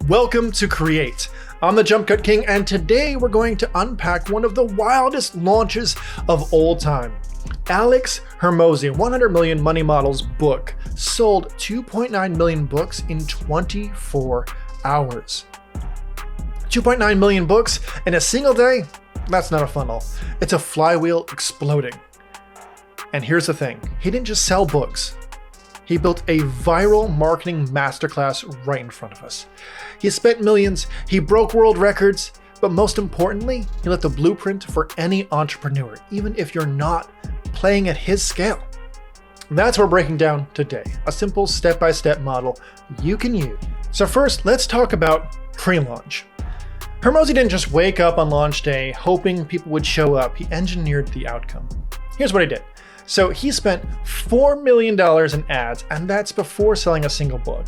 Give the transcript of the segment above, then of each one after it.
Welcome to Create. I'm the JumpCutKing, and today we're going to unpack one of the wildest launches of all time. Alex Hormozi, 100 Million Money Models book, sold 2.9 million books in 24 hours. 2.9 million books in a single day? That's not a funnel. It's a flywheel exploding. And here's the thing, he didn't just sell books. He built a viral marketing masterclass right in front of us. He spent millions, he broke world records, but most importantly, he left a blueprint for any entrepreneur, even if you're not playing at his scale. That's what we're breaking down today, a simple step-by-step model you can use. So first, let's talk about pre-launch. Hormozi didn't just wake up on launch day hoping people would show up, he engineered the outcome. Here's what he did. So he spent $4 million in ads, and that's before selling a single book.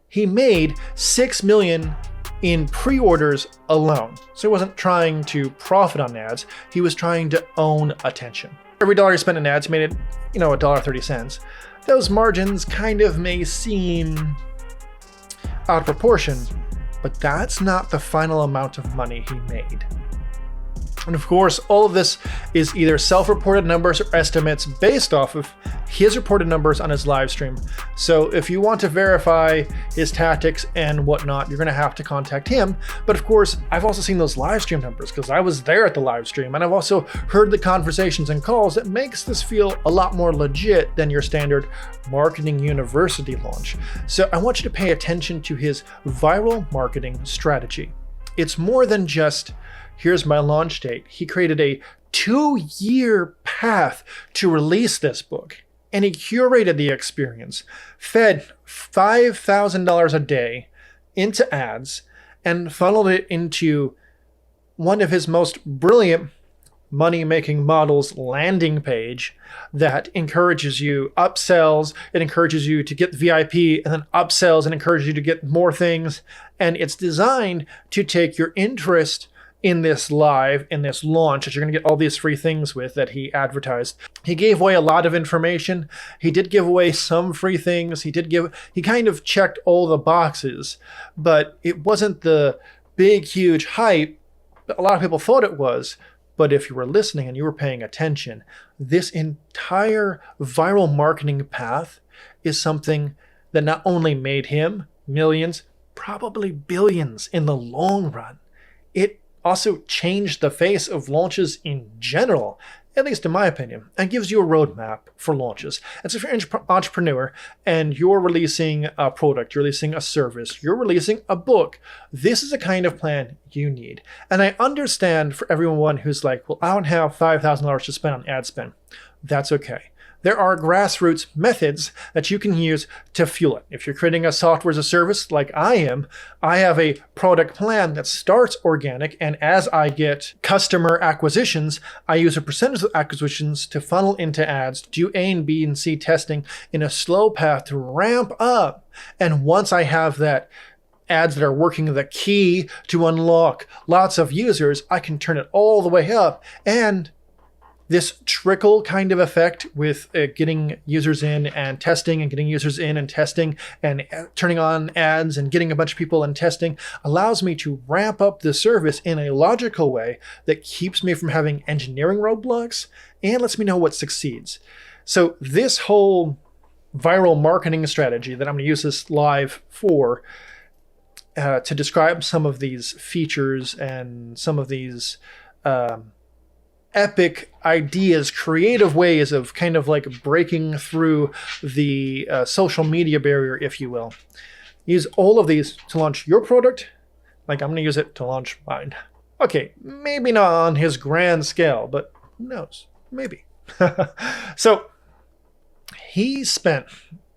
He made $6 million in pre-orders alone. So he wasn't trying to profit on ads, he was trying to own attention. Every dollar he spent in ads made it, $1.30. Those margins kind of may seem out of proportion, but that's not the final amount of money he made. And of course, all of this is either self-reported numbers or estimates based off of his reported numbers on his live stream. So if you want to verify his tactics and whatnot, you're going to have to contact him. But of course, I've also seen those live stream numbers because I was there at the live stream, and I've also heard the conversations and calls that makes this feel a lot more legit than your standard marketing university launch. So I want you to pay attention to his viral marketing strategy. It's more than just, here's my launch date. He created a 2-year path to release this book, and he curated the experience, fed $5,000 a day into ads, and funneled it into one of his most brilliant money-making models landing page that encourages you upsells, it encourages you to get VIP, and then upsells and encourages you to get more things. And it's designed to take your interest in this launch that you're going to get all these free things with that he advertised. He gave away a lot of information. He did give away some free things. He kind of checked all the boxes, but it wasn't the big, huge hype that a lot of people thought it was. But if you were listening and you were paying attention, this entire viral marketing path is something that not only made him millions, probably billions in the long run. It also changed the face of launches in general, at least in my opinion, and gives you a roadmap for launches. And so if you're an entrepreneur and you're releasing a product, you're releasing a service, you're releasing a book, this is the kind of plan you need. And I understand for everyone who's like, well, I don't have $5,000 to spend on ad spend. That's okay. There are grassroots methods that you can use to fuel it. If you're creating a software as a service like I am, I have a product plan that starts organic, and as I get customer acquisitions, I use a percentage of acquisitions to funnel into ads, do A and B and C testing in a slow path to ramp up. And once I have that ads that are working the key to unlock lots of users, I can turn it all the way up. And this trickle kind of effect with getting users in and testing and getting users in and testing and turning on ads and getting a bunch of people and testing allows me to ramp up the service in a logical way that keeps me from having engineering roadblocks and lets me know what succeeds. So this whole viral marketing strategy that I'm going to use this live for to describe some of these features and some of these epic ideas, creative ways of kind of like breaking through the social media barrier, if you will. Use all of these to launch your product, like I'm going to use it to launch mine. Okay, maybe not on his grand scale, but who knows? Maybe. So he spent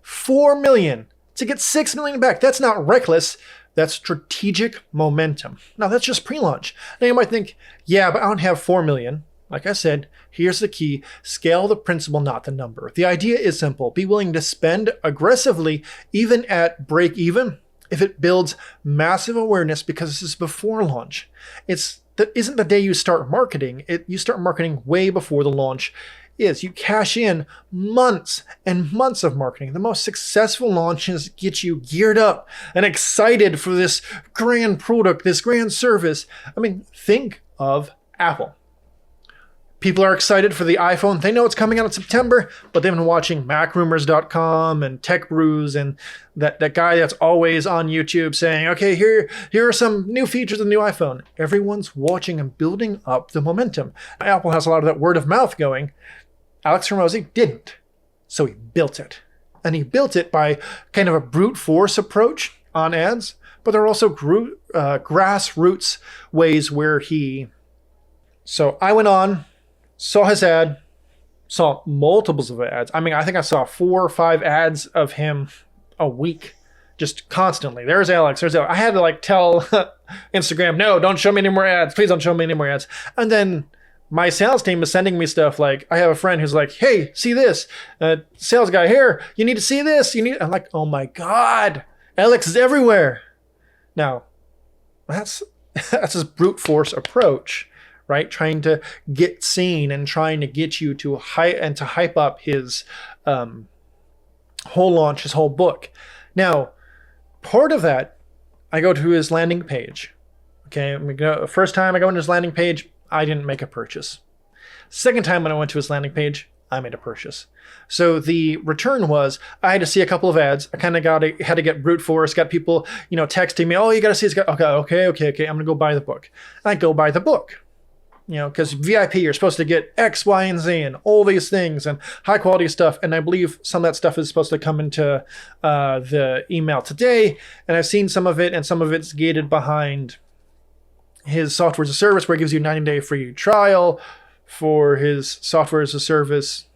$4 million to get $6 million back. That's not reckless. That's strategic momentum. Now that's just pre-launch. Now you might think, yeah, but I don't have $4 million. Like I said, here's the key. Scale the principle, not the number. The idea is simple. Be willing to spend aggressively, even at break even, if it builds massive awareness, because this is before launch. That isn't the day you start marketing. You start marketing way before the launch. is you cash in months and months of marketing. The most successful launches get you geared up and excited for this grand product, this grand service. I mean, think of Apple. People are excited for the iPhone. They know it's coming out in September, but they've been watching MacRumors.com and Tech Brews and that guy that's always on YouTube saying, okay, here are some new features of the new iPhone. Everyone's watching and building up the momentum. Apple has a lot of that word of mouth going. Alex Hormozi didn't. So he built it. And he built it by kind of a brute force approach on ads, but there are also grassroots ways where he... So I went on, saw his ad, saw multiples of ads. I mean, I think I saw 4 or 5 ads of him a week, just constantly. There's Alex, there's Alex. I had to like tell Instagram, no, don't show me any more ads. Please don't show me any more ads. And then my sales team is sending me stuff like, I have a friend who's like, hey, see this. Sales guy here, you need to see this. I'm like, oh my God, Alex is everywhere. Now, that's his brute force approach. Right? Trying to get seen and trying to get you to hype up his whole launch, his whole book. Now, part of that, I go to his landing page. Okay, first time I go into his landing page, I didn't make a purchase. Second time when I went to his landing page, I made a purchase. So the return was I had to see a couple of ads. I kind of had to get brute force, got people, texting me, oh, you got to see this guy. Okay. I'm going to go buy the book. And I go buy the book. Because VIP, you're supposed to get X, Y, and Z and all these things and high quality stuff. And I believe some of that stuff is supposed to come into the email today. And I've seen some of it, and some of it's gated behind his software as a service, where it gives you a 90-day free trial for his software as a service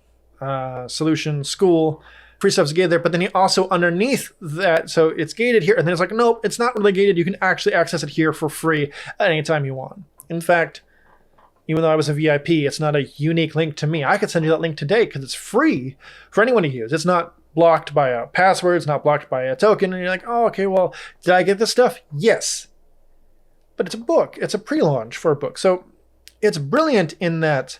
solution school. Free stuff's gated there, but then he also underneath that, so it's gated here, and then it's like, nope, it's not really gated. You can actually access it here for free at any time you want. In fact, even though I was a VIP, it's not a unique link to me. I could send you that link today because it's free for anyone to use. It's not blocked by a password. It's not blocked by a token. And you're like, oh, okay, well, did I get this stuff? Yes. But it's a book. It's a pre-launch for a book. So it's brilliant in that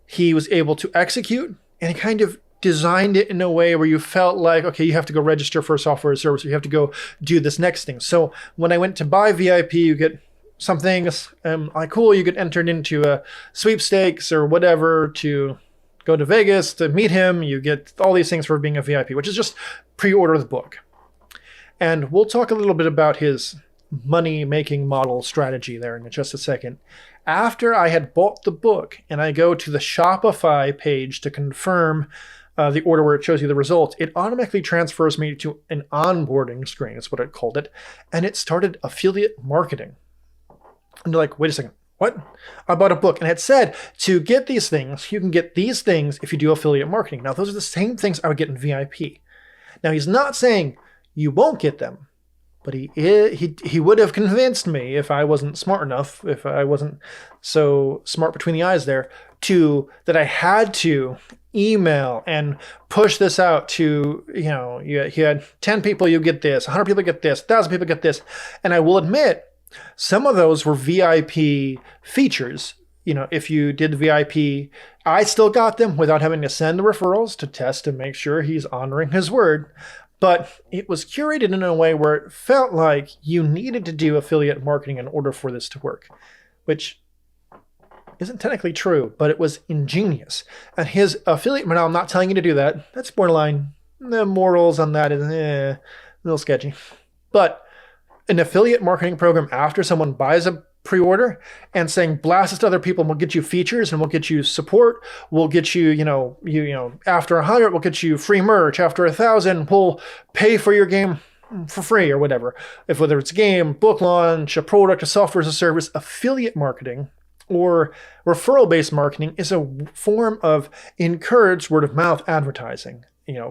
he was able to execute, and he kind of designed it in a way where you felt like, okay, you have to go register for a software service. Or you have to go do this next thing. So when I went to buy VIP, you get some things like, cool, you get entered into a sweepstakes or whatever to go to Vegas to meet him. You get all these things for being a VIP, which is just pre-order the book. And we'll talk a little bit about his money-making model strategy there in just a second. After I had bought the book and I go to the Shopify page to confirm the order where it shows you the results, it automatically transfers me to an onboarding screen, is what I called it. And it started affiliate marketing. And they're like, wait a second, what? I bought a book and it said to get these things, you can get these things if you do affiliate marketing. Now, those are the same things I would get in VIP. Now, he's not saying you won't get them, but he would have convinced me if I wasn't smart enough, if I wasn't so smart between the eyes there, that I had to email and push this out to, you had 10 people, you get this, 100 people get this, 1,000 people get this. And I will admit, some of those were VIP features. If you did VIP, I still got them without having to send the referrals to test and make sure he's honoring his word. But it was curated in a way where it felt like you needed to do affiliate marketing in order for this to work, which isn't technically true, but it was ingenious. And his affiliate, now I'm not telling you to do that. That's borderline. The morals on that is a little sketchy. But an affiliate marketing program after someone buys a pre-order and saying blast this to other people, and we'll get you features and we'll get you support, we'll get you, after 100 we'll get you free merch, after 1,000 we'll pay for your game for free or whatever. Whether it's a game, book launch, a product, a software as a service, affiliate marketing or referral-based marketing is a form of encouraged word-of-mouth advertising.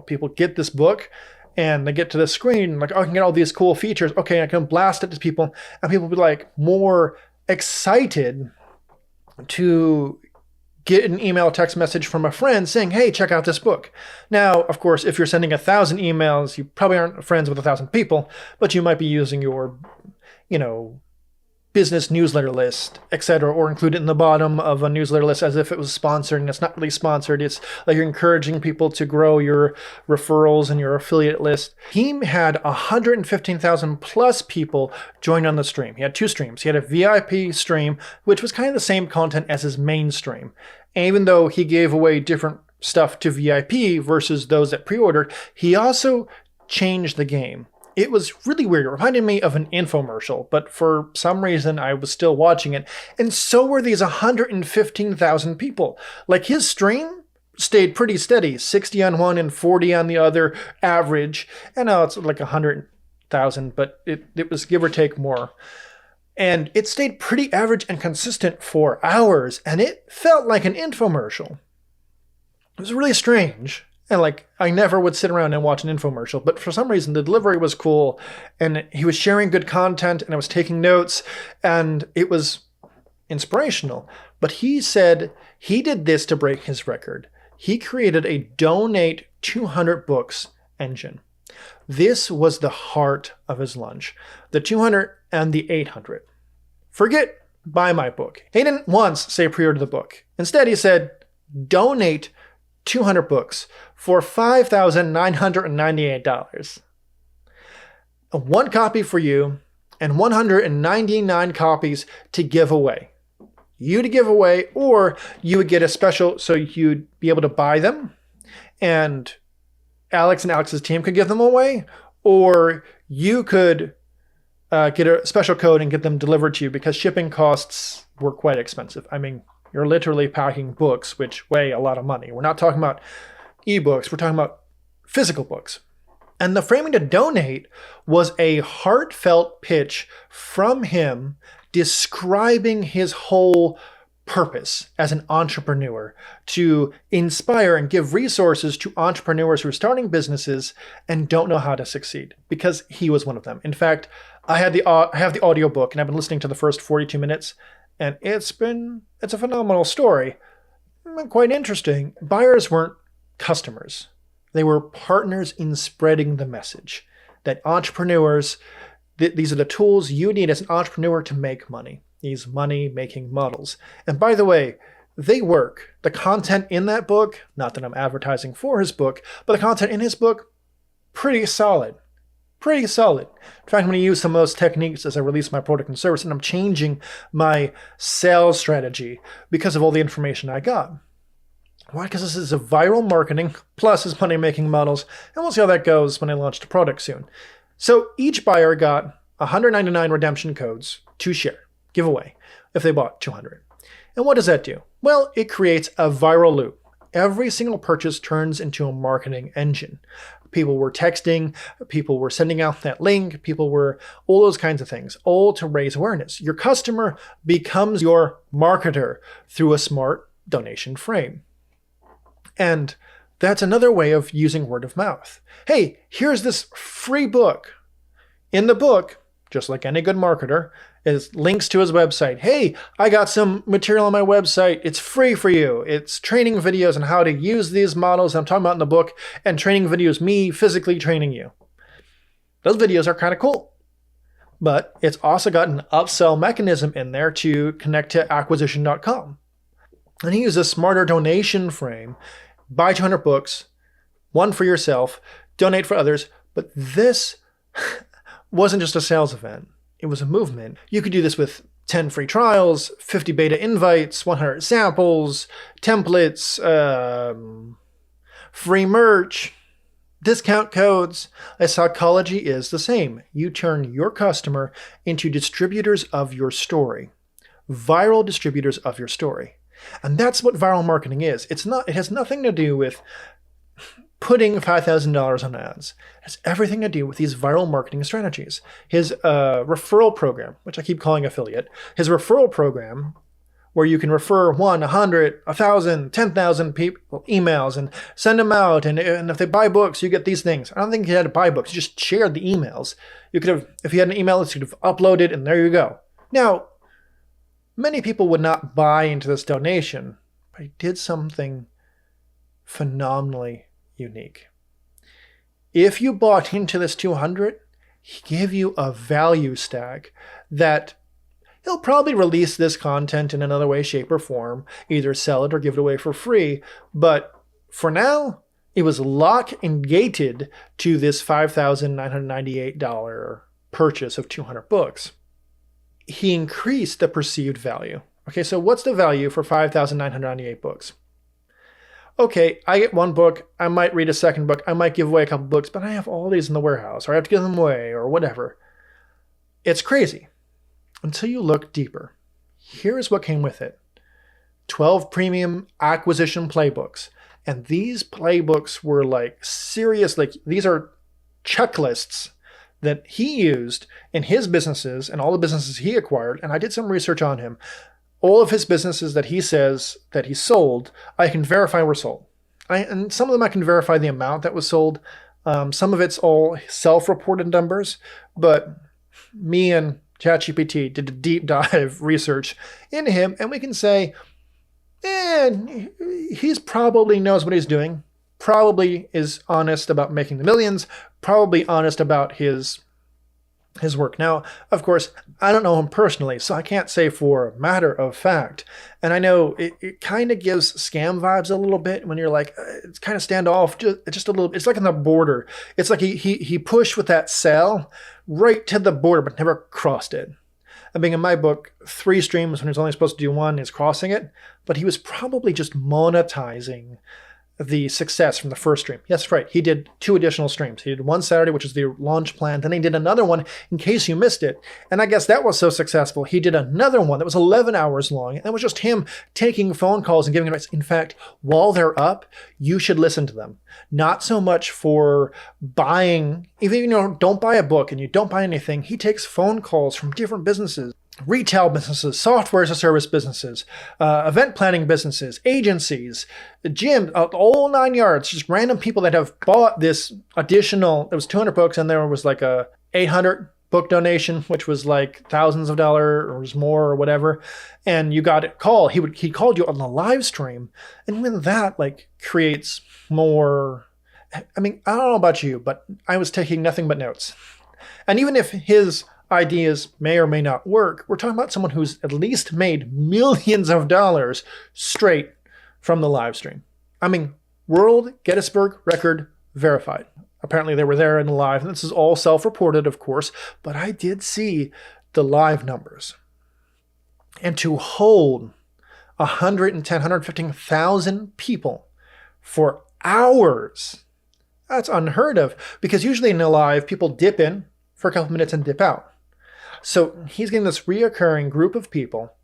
People get this book and they get to the screen, like, oh, I can get all these cool features. Okay, I can blast it to people, and people will be like more excited to get an email text message from a friend saying, hey, check out this book. Now, of course, if you're sending 1,000 emails, you probably aren't friends with 1,000 people, but you might be using your, business newsletter list, etc., or include it in the bottom of a newsletter list as if it was sponsored, and it's not really sponsored. It's like you're encouraging people to grow your referrals and your affiliate list. He had 115,000 plus people join on the stream. He had 2 streams. He had a VIP stream, which was kind of the same content as his main stream. And even though he gave away different stuff to VIP versus those that pre-ordered, he also changed the game. It was really weird. It reminded me of an infomercial, but for some reason I was still watching it. And so were these 115,000 people. Like, his stream stayed pretty steady, 60 on one and 40 on the other average. And now it's like 100,000, but it was give or take more. And it stayed pretty average and consistent for hours, and it felt like an infomercial. It was really strange. And like, I never would sit around and watch an infomercial, but for some reason the delivery was cool, and he was sharing good content, and I was taking notes, and it was inspirational. But he said he did this to break his record. He created a donate 200 books engine. This was the heart of his launch. The 200 and the 800. Forget buy my book. He didn't once say pre-order the book. Instead, he said donate 200 books for $5,998. 1 copy for you and 199 copies to give away. You to give away, or you would get a special, so you'd be able to buy them and Alex and Alex's team could give them away, or you could get a special code and get them delivered to you, because shipping costs were quite expensive. I mean, you're literally packing books, which weigh a lot of money. We're not talking about ebooks. We're talking about physical books. And the framing to donate was a heartfelt pitch from him describing his whole purpose as an entrepreneur, to inspire and give resources to entrepreneurs who are starting businesses and don't know how to succeed, because he was one of them. In fact, I have the audiobook, and I've been listening to the first 42 minutes. And it's a phenomenal story. Quite interesting. Buyers weren't customers. They were partners in spreading the message that entrepreneurs, these are the tools you need as an entrepreneur to make money. These money-making models. And by the way, they work. The content in that book, not that I'm advertising for his book, but the content in his book, pretty solid. Pretty solid. In fact, I'm going to use some of those techniques as I release my product and service, and I'm changing my sales strategy because of all the information I got. Why? Because this is a viral marketing plus his money-making models, and we'll see how that goes when I launch the product soon. So each buyer got 199 redemption codes to share, give away, if they bought 200. And what does that do? Well, it creates a viral loop. Every single purchase turns into a marketing engine. People were texting, people were sending out that link, people were all those kinds of things, all to raise awareness. Your customer becomes your marketer through a smart donation frame. And that's another way of using word of mouth. Hey, here's this free book. In the book, just like any good marketer, is links to his website. Hey, I got some material on my website. It's free for you. It's training videos on how to use these models I'm talking about in the book, and training videos, me physically training you. Those videos are kind of cool. But it's also got an upsell mechanism in there to connect to acquisition.com. And he uses a smarter donation frame. Buy 200 books, 1 for yourself, donate for others. But this wasn't just a sales event. It was a movement. You could do this with 10 free trials, 50 beta invites, 100 samples, templates, free merch, discount codes. A psychology is the same. You turn your customer into distributors of your story, viral distributors of your story. And that's what viral marketing is. It has nothing to do with putting $5,000 on ads. It has everything to do with these viral marketing strategies. His referral program, which I keep calling affiliate, his referral program, where you can refer 1, 100, 1,000, 10,000 people emails and send them out. And if they buy books, you get these things. I don't think he had to buy books. He just shared the emails. You could have, if he had an email list, you could have uploaded, and there you go. Now, many people would not buy into this donation, but he did something phenomenally unique. If you bought into this 200, he gave you a value stack that He'll probably release this content in another way, shape, or form, either sell it or give it away for free. But for now, it was locked and gated to this $5,998 purchase of 200 books. He increased the perceived value. Okay, so what's the value for 5,998 books? Okay, I get one book, I might read a second book, I might give away a couple books, but I have all these in the warehouse, or I have to give them away, or whatever. It's crazy until you look deeper. Here's what came with it. 12 premium acquisition playbooks. And these playbooks were like serious, like these are checklists that he used in his businesses and all the businesses he acquired. And I did some research on him. All of his businesses that he says that he sold, I can verify were sold. And some of them I can verify the amount that was sold. Some of it's all self-reported numbers, but me and ChatGPT did a deep dive research into him, and we can say, he's probably knows what he's doing, probably is honest about making the millions, probably honest about his work. Now, of course, I don't know him personally, so I can't say for a matter of fact. And I know it kind of gives scam vibes a little bit when you're like, it's kind of standoff, just a little. It's like on the border. It's like he pushed with that sell right to the border, but never crossed it. I mean, in my book, 3 streams when he's only supposed to do 1 is crossing it, but he was probably just monetizing the success from the first stream. Yes, right. He did 2 additional streams. He did one Saturday, which is the launch plan. Then he did another one in case you missed it. And I guess that was so successful. He did another one that was 11 hours long. And it was just him taking phone calls and giving advice. In fact, while they're up, you should listen to them. Not so much for buying, even don't buy a book and you don't buy anything. He takes phone calls from different businesses. Retail businesses, software as a service businesses, event planning businesses, agencies, gym, all 9 yards, just random people that have bought this additional, it was 200 books and there was like a 800 book donation, which was like thousands of dollars or more or whatever. And you got a call. He called you on the live stream. And when that like creates more, I mean, I don't know about you, but I was taking nothing but notes. And even if his ideas may or may not work, we're talking about someone who's at least made millions of dollars straight from the live stream. I mean, World Gettysburg Record verified. Apparently they were there in the live, and this is all self-reported, of course, but I did see the live numbers. And to hold 115,000 people for hours, that's unheard of, because usually in a live, people dip in for a couple minutes and dip out. So he's getting this reoccurring group of people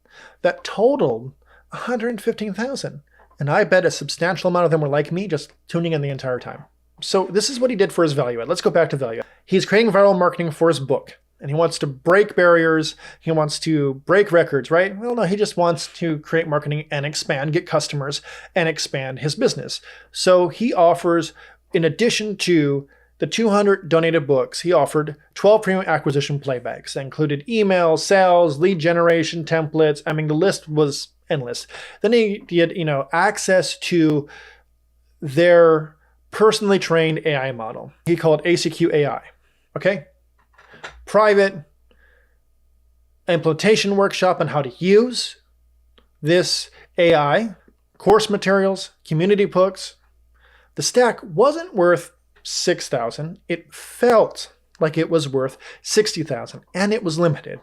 that totaled 115,000. And I bet a substantial amount of them were like me, just tuning in the entire time. So this is what he did for his value add. Let's go back to value add. He's creating viral marketing for his book. And he wants to break barriers. He wants to break records, right? Well, no, he just wants to create marketing and expand, get customers, and expand his business. So he offers, in addition to the 200 donated books, he offered 12 premium acquisition playbacks that included emails, sales, lead generation templates. I mean, the list was endless. Then he did, access to their personally trained AI model. He called ACQ AI. Okay? Private implementation workshop on how to use this AI, course materials, community books. The stack wasn't worth $6,000. It felt like it was worth $60,000, and it was limited.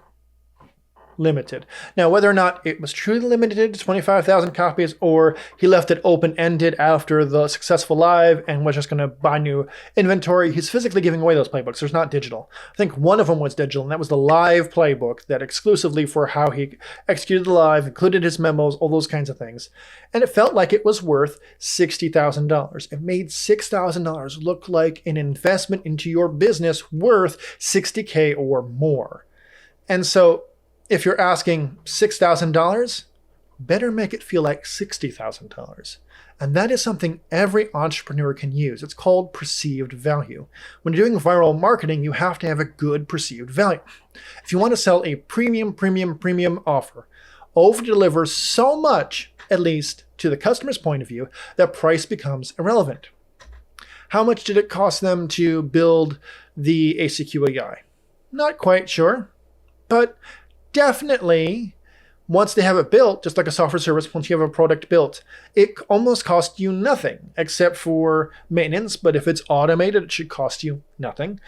Now, whether or not it was truly limited to 25,000 copies, or he left it open-ended after the successful live and was just going to buy new inventory, he's physically giving away those playbooks. There's not digital. I think one of them was digital, and that was the live playbook that exclusively for how he executed the live, included his memos, all those kinds of things. And it felt like it was worth $60,000. It made $6,000 look like an investment into your business worth $60K or more. And so if you're asking $6,000, better make it feel like $60,000. And that is something every entrepreneur can use. It's called perceived value. When you're doing viral marketing, you have to have a good perceived value. If you want to sell a premium offer, over-deliver so much, at least to the customer's point of view, that price becomes irrelevant. How much did it cost them to build the ACQ AI? Not quite sure, but definitely, once they have it built, just like a software service, once you have a product built, it almost costs you nothing except for maintenance. But if it's automated, it should cost you nothing.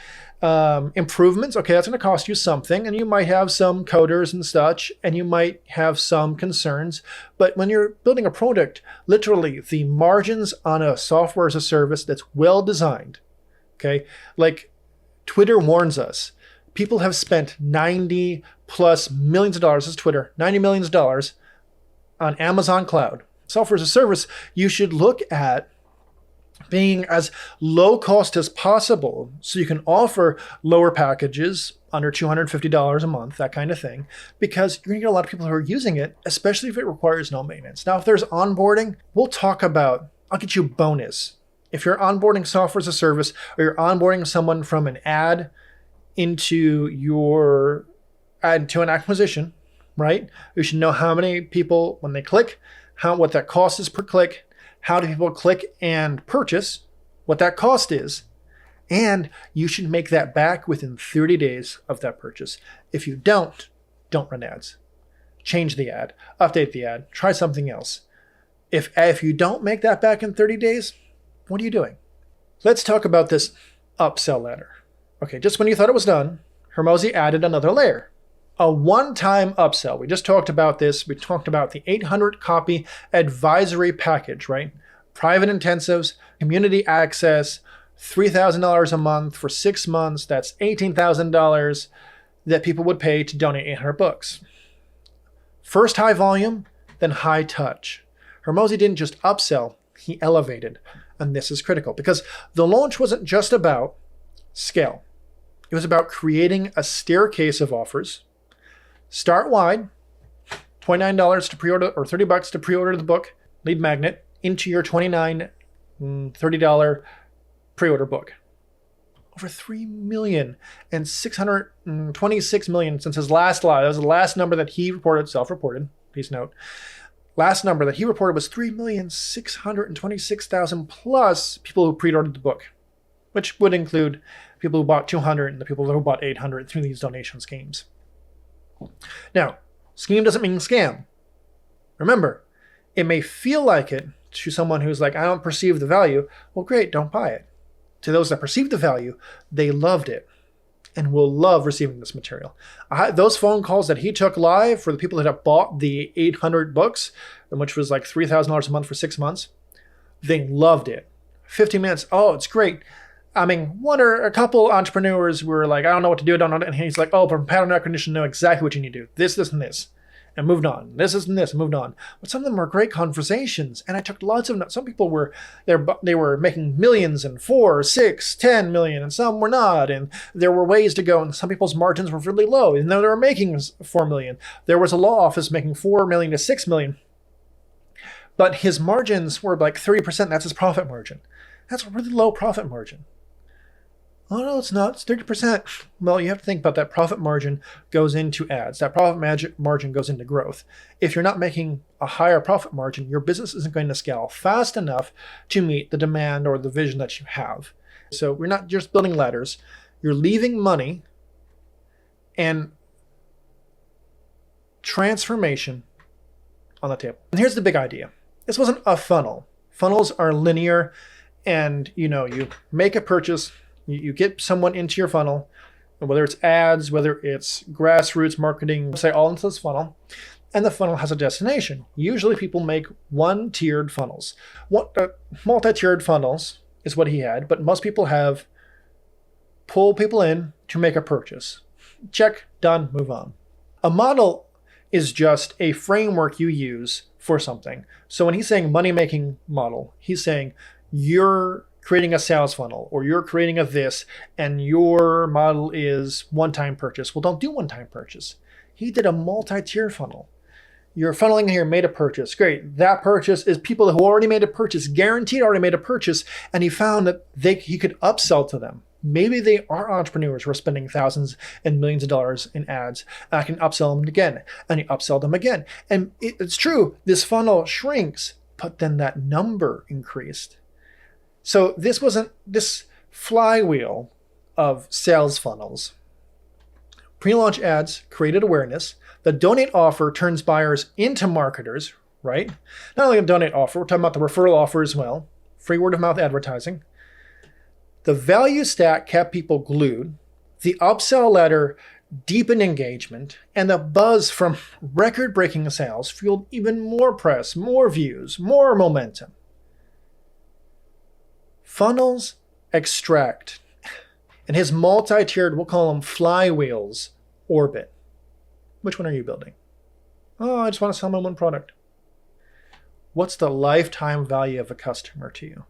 Improvements, okay, that's going to cost you something, and you might have some coders and such, and you might have some concerns. But when you're building a product, literally the margins on a software as a service that's well designed, okay, like Twitter warns us, people have spent 90 plus millions of dollars, this is Twitter, $90 million on Amazon Cloud. Software as a service, you should look at being as low cost as possible so you can offer lower packages under $250 a month, that kind of thing, because you're going to get a lot of people who are using it, especially if it requires no maintenance. Now, if there's onboarding, we'll talk about, I'll get you a bonus. If you're onboarding software as a service or you're onboarding someone from an ad into an acquisition, right? You should know how many people, when they click, what that cost is per click, how do people click and purchase, what that cost is, and you should make that back within 30 days of that purchase. If you don't run ads. Change the ad, update the ad, try something else. If you don't make that back in 30 days, what are you doing? Let's talk about this upsell ladder. Okay, just when you thought it was done, Hormozi added another layer. A one-time upsell. We just talked about this. We talked about the 800 copy advisory package, right? Private intensives, community access, $3,000 a month for 6 months. That's $18,000 that people would pay to donate 800 books. First high volume, then high touch. Hormozi didn't just upsell, he elevated. And this is critical because the launch wasn't just about scale. It was about creating a staircase of offers. Start wide, $29 to pre-order or $30 to pre-order the book, lead magnet, into your $29, $30 pre-order book. Over 3,626 million since his last live. That was the last number that he reported, self-reported, please note. Last number that he reported was 3,626,000 plus people who pre-ordered the book, which would include people who bought 200 and the people who bought 800 through these donation schemes. Now, scheme doesn't mean scam. Remember, it may feel like it to someone who's like, I don't perceive the value. Well, great, don't buy it. To those that perceive the value, they loved it and will love receiving this material. Those phone calls that he took live for the people that have bought the 800 books, which was like $3,000 a month for 6 months, they loved it. 15 minutes, oh, it's great. I mean, one or a couple entrepreneurs were like, I don't know what to do, I don't know. And he's like, oh, from pattern recognition, know exactly what you need to do. This, and this. And moved on. This, and this, and moved on. But some of them were great conversations. And I took lots of notes. Some people were, they were making millions and 4, 6, 10 million, and some were not. And there were ways to go. And some people's margins were really low, even though they were making 4 million. There was a law office making 4 million to 6 million. But his margins were like 30%. That's his profit margin. That's a really low profit margin. Oh, no, it's not. It's 30%. Well, you have to think about that profit margin goes into ads. That profit margin goes into growth. If you're not making a higher profit margin, your business isn't going to scale fast enough to meet the demand or the vision that you have. So we're not just building ladders. You're leaving money and transformation on the table. And here's the big idea. This wasn't a funnel. Funnels are linear, and you make a purchase. You get someone into your funnel, whether it's ads, whether it's grassroots marketing, say all into this funnel, and the funnel has a destination. Usually people make one-tiered funnels. Multi-tiered funnels is what he had, but most people have pull people in to make a purchase. Check, done, move on. A model is just a framework you use for something. So when he's saying money-making model, he's saying you're creating a sales funnel, or you're creating a this, and your model is one-time purchase. Well, don't do one-time purchase. He did a multi-tier funnel. You're funneling here, made a purchase. Great. That purchase is people who already made a purchase, guaranteed already made a purchase, and he found that he could upsell to them. Maybe they are entrepreneurs who are spending thousands and millions of dollars in ads. I can upsell them again, and you upsell them again. And it's true, this funnel shrinks, but then that number increased. So this flywheel of sales funnels Pre-launch ads created awareness. The donate offer turns buyers into marketers, right? Not only a donate offer, we're talking about the referral offer as well. Free word of mouth advertising. The value stack kept people glued. The upsell letter deepened engagement, and the buzz from record-breaking sales fueled even more press, more views, more momentum. Funnels extract, and his multi-tiered, we'll call them flywheels, orbit. Which one are you building? Oh, I just want to sell my one product. What's the lifetime value of a customer to you?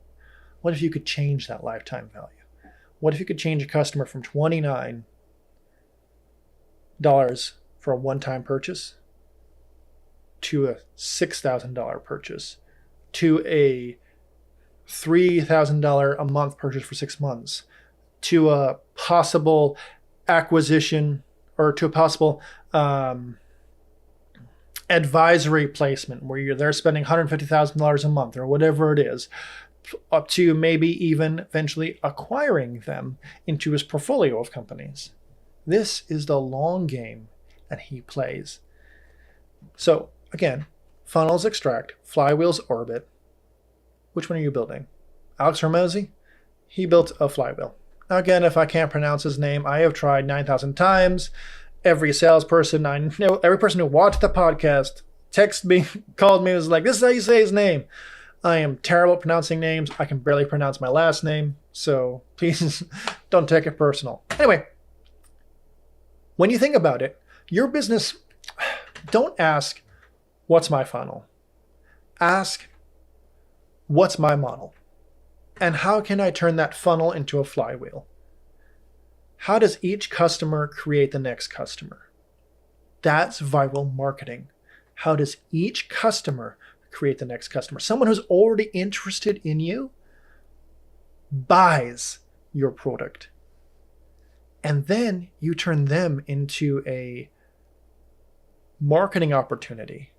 What if you could change that lifetime value? What if you could change a customer from $29 for a one-time purchase to a $6,000 purchase to a $3,000 a month purchase for 6 months to a possible acquisition or to a possible advisory placement where they're spending $150,000 a month or whatever it is, up to maybe even eventually acquiring them into his portfolio of companies. This is the long game that he plays. So again, funnels extract, flywheels orbit. Which one are you building? Alex Hormozi? He built a flywheel. Now again, if I can't pronounce his name, I have tried 9,000 times. Every salesperson I know, every person who watched the podcast, texted me, called me, was like, this is how you say his name. I am terrible at pronouncing names. I can barely pronounce my last name. So please don't take it personal. Anyway, when you think about it, your business, don't ask, what's my funnel? Ask, what's my model? And how can I turn that funnel into a flywheel? How does each customer create the next customer? That's viral marketing. How does each customer create the next customer? Someone who's already interested in you buys your product. And then you turn them into a marketing opportunity.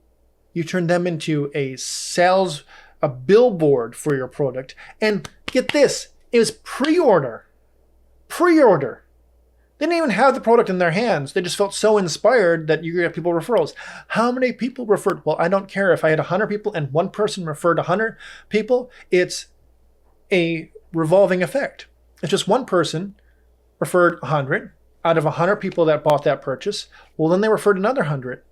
You turn them into a billboard for your product. And get this, it was pre-order. Pre-order. They didn't even have the product in their hands. They just felt so inspired that you get people referrals. How many people referred? Well, I don't care if I had 100 people and one person referred 100 people. It's a revolving effect. It's just one person referred 100 out of 100 people that bought that purchase. Well, then they referred another 100.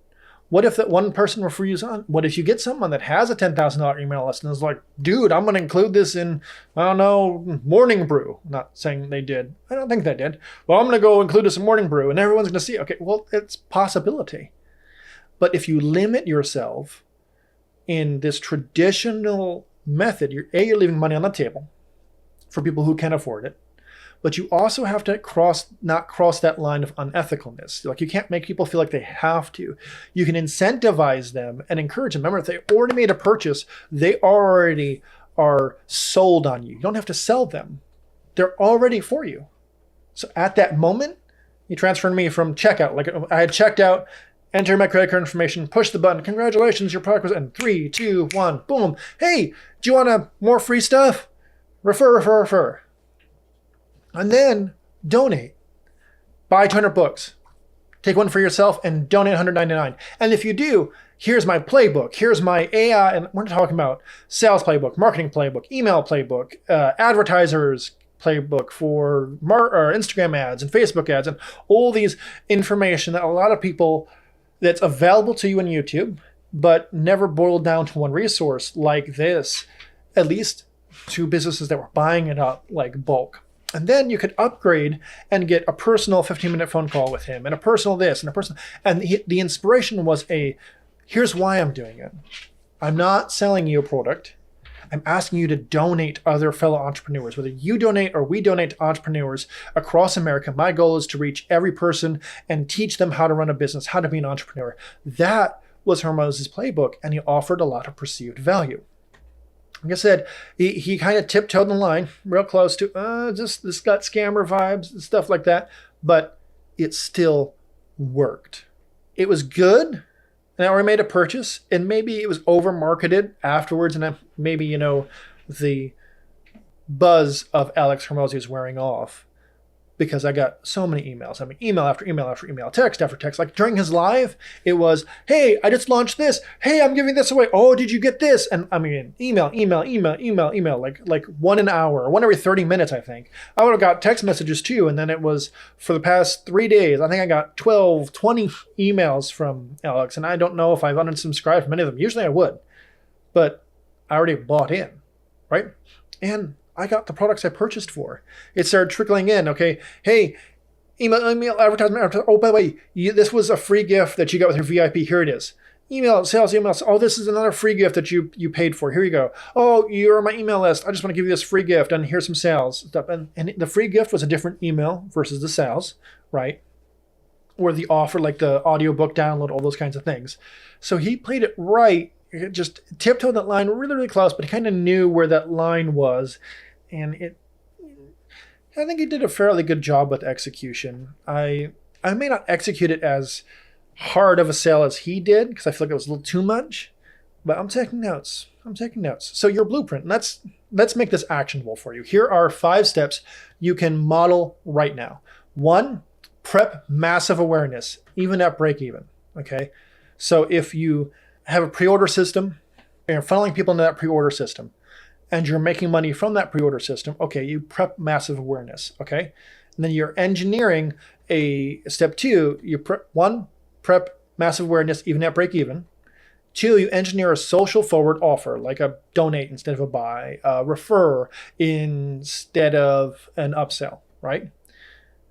What if that one person refers on? What if you get someone that has a $10,000 email list and is like, dude, I'm going to include this in, I don't know, Morning Brew. Not saying they did. I don't think they did. Well, I'm going to go include this in Morning Brew and everyone's going to see. Okay, well, it's possibility. But if you limit yourself in this traditional method, you're leaving money on the table for people who can afford it. But you also have to not cross that line of unethicalness. Like, you can't make people feel like they have to. You can incentivize them and encourage them. Remember, if they already made a purchase, they already are sold on you. You don't have to sell them. They're already for you. So at that moment, you transferred me from checkout. Like, I had checked out, enter my credit card information, push the button. Congratulations, your product was in 3, 2, 1, boom. Hey, do you want more free stuff? Refer. And then donate. Buy 200 books. Take one for yourself and donate $199. And if you do, here's my playbook. Here's my AI, and we're talking about sales playbook, marketing playbook, email playbook, advertisers playbook for Instagram ads and Facebook ads, and all these information that a lot of people, that's available to you on YouTube, but never boiled down to one resource like this, at least to businesses that were buying it up like bulk. And then you could upgrade and get a personal 15-minute phone call with him and a personal this and a personal. And the inspiration was here's why I'm doing it. I'm not selling you a product. I'm asking you to donate to other fellow entrepreneurs. Whether you donate or we donate to entrepreneurs across America, my goal is to reach every person and teach them how to run a business, how to be an entrepreneur. That was Hormozi's playbook, and he offered a lot of perceived value. Like I said, he kind of tiptoed the line real close to, this got scammer vibes and stuff like that, but it still worked. It was good, and I made a purchase, and maybe it was over-marketed afterwards, and maybe, the buzz of Alex Hormozi is wearing off. because I got so many emails. I mean, email after email after email, text after text. Like during his live, it was, hey, I just launched this. Hey, I'm giving this away. Oh, did you get this? And I mean, email, like one an hour, one every 30 minutes, I think. I would have got text messages too. And then it was for the past 3 days, I think I got 12, 20 emails from Alex. And I don't know if I've unsubscribed from any of them. Usually I would, but I already bought in, right? And I got the products I purchased for. It started trickling in. Okay, hey, email advertisement. Oh, by the way, this was a free gift that you got with your VIP. Here it is. Email sales. Oh, this is another free gift that you paid for. Here you go. Oh, you're on my email list. I just want to give you this free gift, and here's some sales stuff. And the free gift was a different email versus the sales, right? Or the offer, like the audiobook download, all those kinds of things. So he played it right. It just tiptoed that line really, really close, but he kind of knew where that line was. And I think he did a fairly good job with execution. I may not execute it as hard of a sale as he did because I feel like it was a little too much, but I'm taking notes. So your blueprint, let's make this actionable for you. Here are 5 steps you can model right now. 1, prep massive awareness, even at break even. Okay. So if you have a pre-order system and you're funneling people into that pre-order system, and you're making money from that pre-order system, okay, you prep massive awareness, okay? And then you're engineering a step 2, you prep massive awareness even at break even. 2, you engineer a social forward offer, like a donate instead of a buy, refer instead of an upsell, right?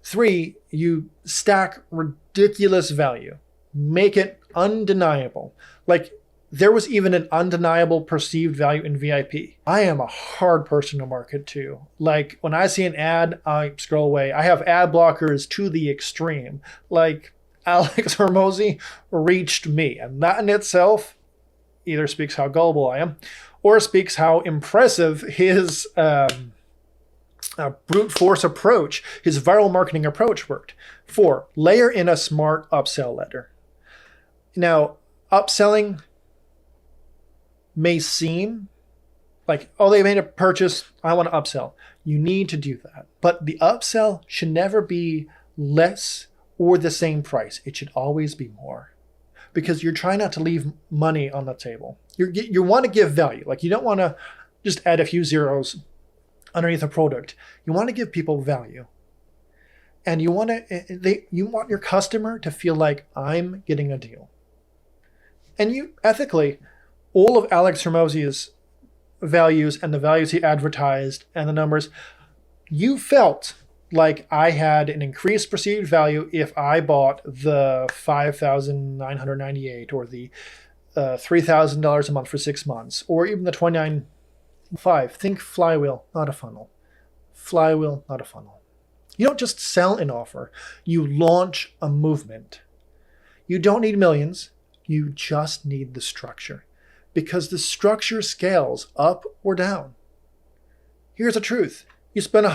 3, you stack ridiculous value, make it undeniable. Like, there was even an undeniable perceived value in VIP. I am a hard person to market to. Like when I see an ad, I scroll away. I have ad blockers to the extreme. Like Alex Hormozi reached me. And that in itself either speaks how gullible I am or speaks how impressive his brute force approach, his viral marketing approach worked. 4, layer in a smart upsell letter. Now, upselling may seem like, oh, they made a purchase, I want to upsell. You need to do that. But the upsell should never be less or the same price. It should always be more because you're trying not to leave money on the table. You want to give value. Like you don't want to just add a few zeros underneath a product. You want to give people value. And you want your customer to feel like I'm getting a deal. And you ethically, all of Alex Hormozi's values and the values he advertised and the numbers, you felt like I had an increased perceived value if I bought the $5,998 or the $3,000 a month for 6 months, or even the $29,500. Think flywheel, not a funnel. Flywheel, not a funnel. You don't just sell an offer. You launch a movement. You don't need millions. You just need the structure. Because the structure scales up or down. Here's the truth. You spend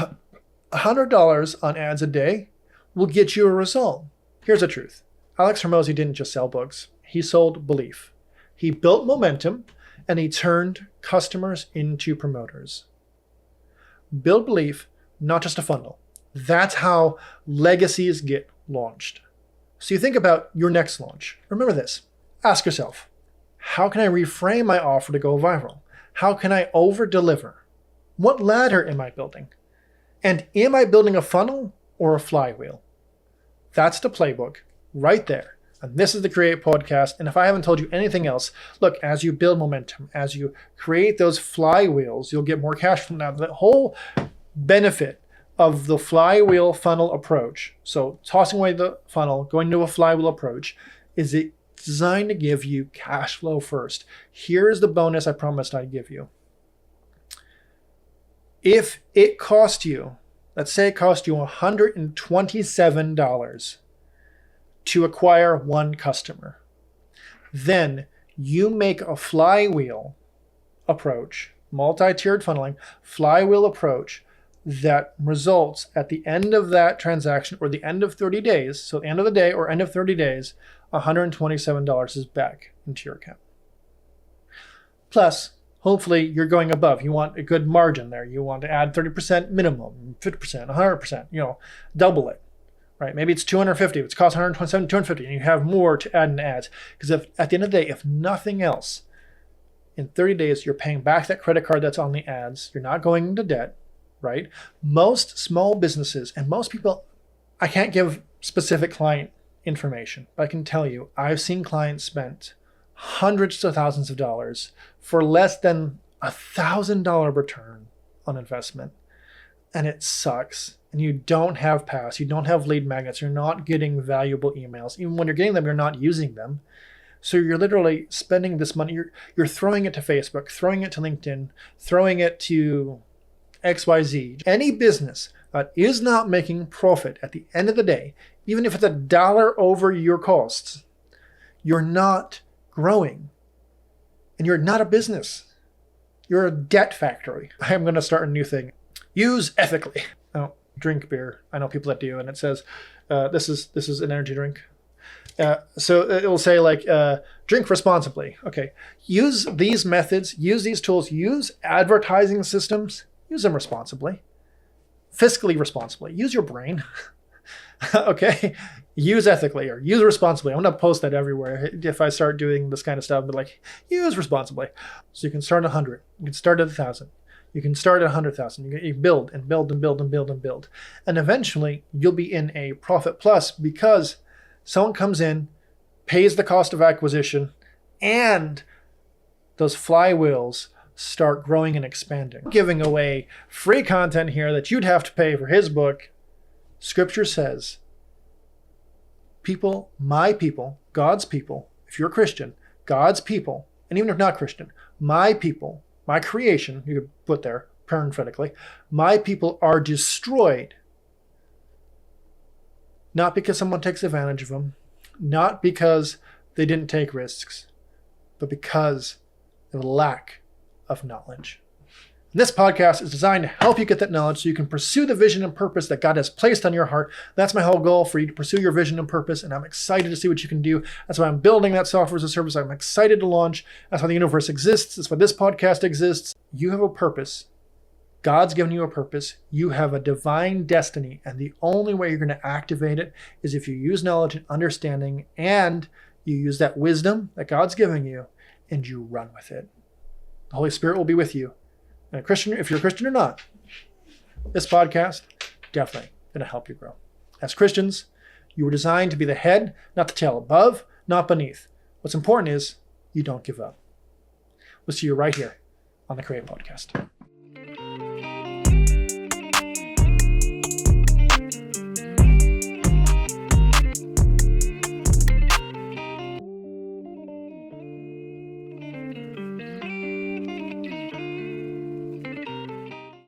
$100 on ads a day will get you a result. Here's the truth. Alex Hormozi didn't just sell books. He sold belief. He built momentum and he turned customers into promoters. Build belief, not just a funnel. That's how legacies get launched. So you think about your next launch. Remember this. Ask yourself, how can I reframe my offer to go viral? How can I over-deliver? What ladder am I building? And am I building a funnel or a flywheel? That's the playbook right there. And this is the Create Podcast. And if I haven't told you anything else, look, as you build momentum, as you create those flywheels, you'll get more cash from that. The whole benefit of the flywheel funnel approach, so tossing away the funnel, going to a flywheel approach, is it designed to give you cash flow first. Here's the bonus I promised I'd give you. If it cost you, let's say it cost you $127 to acquire one customer, then you make a flywheel approach, multi-tiered funneling, flywheel approach that results at the end of that transaction or the end of 30 days, so the end of the day or end of 30 days, $127 is back into your account. Plus, Hopefully you're going above. You want a good margin there. You want to add 30% minimum, 50%, 100%, double it, right? Maybe it's 250, it's cost 127, 250, and you have more to add in ads. Because if at the end of the day, if nothing else, in 30 days, you're paying back that credit card that's on the ads. You're not going into debt, right? Most small businesses and most people, I can't give specific client information, but I can tell you, I've seen clients spend hundreds of thousands of dollars for less than $1,000 return on investment. And it sucks. And you don't have pass, you don't have lead magnets, you're not getting valuable emails. Even when you're getting them, you're not using them. So you're literally spending this money, you're throwing it to Facebook, throwing it to LinkedIn, throwing it to XYZ. Any business that is not making profit at the end of the day, even if it's $1 over your costs, you're not growing. And you're not a business. You're a debt factory. I'm going to start a new thing. Use ethically. I don't drink beer. I know people that do, and it says, this is an energy drink. So it will say drink responsibly. Okay. Use these methods, use these tools, use advertising systems, use them responsibly. Fiscally responsibly. Use your brain. Okay. Use ethically or use responsibly. I'm going to post that everywhere. If I start doing this kind of stuff, but use responsibly. So you can start at 100. You can start at 1,000. You can start at 100,000. You build and build and build and build and build. And eventually you'll be in a profit plus because someone comes in, pays the cost of acquisition, and those flywheels start growing and expanding. Giving away free content here that you'd have to pay for his book. Scripture says, people, my people, God's people, if you're a Christian, God's people, and even if not Christian, my people, my creation, you could put there parenthetically, my people are destroyed. Not because someone takes advantage of them, not because they didn't take risks, but because of a lack of knowledge. This podcast is designed to help you get that knowledge so you can pursue the vision and purpose that God has placed on your heart. That's my whole goal, for you to pursue your vision and purpose, and I'm excited to see what you can do. That's why I'm building that software as a service. I'm excited to launch. That's why the universe exists. That's why this podcast exists. You have a purpose. God's given you a purpose. You have a divine destiny, and the only way you're going to activate it is if you use knowledge and understanding, and you use that wisdom that God's giving you, and you run with it. The Holy Spirit will be with you. And a Christian, if you're a Christian or not, this podcast definitely going to help you grow. As Christians, you were designed to be the head, not the tail, above, not beneath. What's important is you don't give up. We'll see you right here on the Create Podcast.